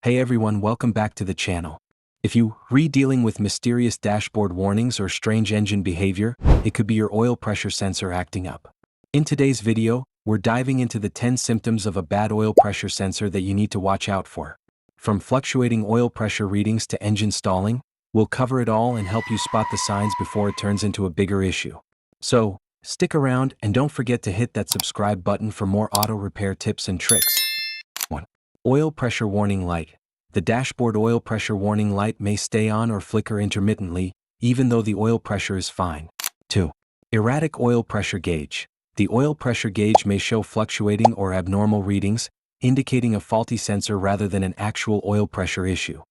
Hey everyone, welcome back to the channel. If you dealing with mysterious dashboard warnings or strange engine behavior, it could be your oil pressure sensor acting up. In today's video, we're diving into the 10 symptoms of a bad oil pressure sensor that you need to watch out for. From fluctuating oil pressure readings to engine stalling, we'll cover it all and help you spot the signs before it turns into a bigger issue. So, stick around and don't forget to hit that subscribe button for more auto repair tips and tricks. 1. Oil pressure warning light. The dashboard oil pressure warning light may stay on or flicker intermittently, even though the oil pressure is fine. 2. Erratic oil pressure gauge. The oil pressure gauge may show fluctuating or abnormal readings, indicating a faulty sensor rather than an actual oil pressure issue.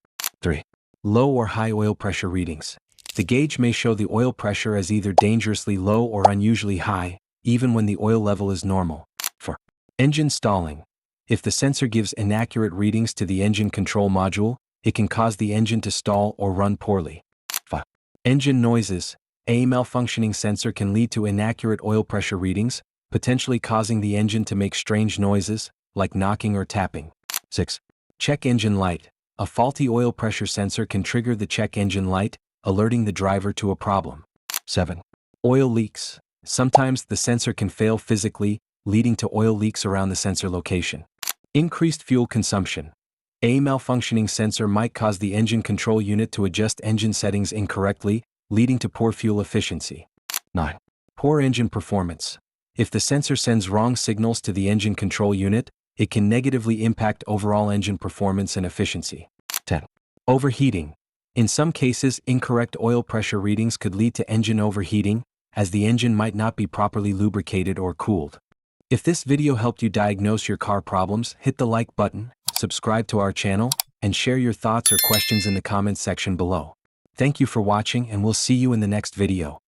3. Low or high oil pressure readings. The gauge may show the oil pressure as either dangerously low or unusually high, even when the oil level is normal. 4. Engine stalling. If the sensor gives inaccurate readings to the engine control module, it can cause the engine to stall or run poorly. 5. Engine noises. A malfunctioning sensor can lead to inaccurate oil pressure readings, potentially causing the engine to make strange noises, like knocking or tapping. 6. Check engine light. A faulty oil pressure sensor can trigger the check engine light, alerting the driver to a problem. 7. Oil leaks. Sometimes the sensor can fail physically, leading to oil leaks around the sensor location. Increased fuel consumption. A malfunctioning sensor might cause the engine control unit to adjust engine settings incorrectly, leading to poor fuel efficiency. 9. Poor engine performance. If the sensor sends wrong signals to the engine control unit, it can negatively impact overall engine performance and efficiency. 10. Overheating. In some cases, incorrect oil pressure readings could lead to engine overheating, as the engine might not be properly lubricated or cooled. If this video helped you diagnose your car problems, hit the like button, subscribe to our channel, and share your thoughts or questions in the comments section below. Thank you for watching, and we'll see you in the next video.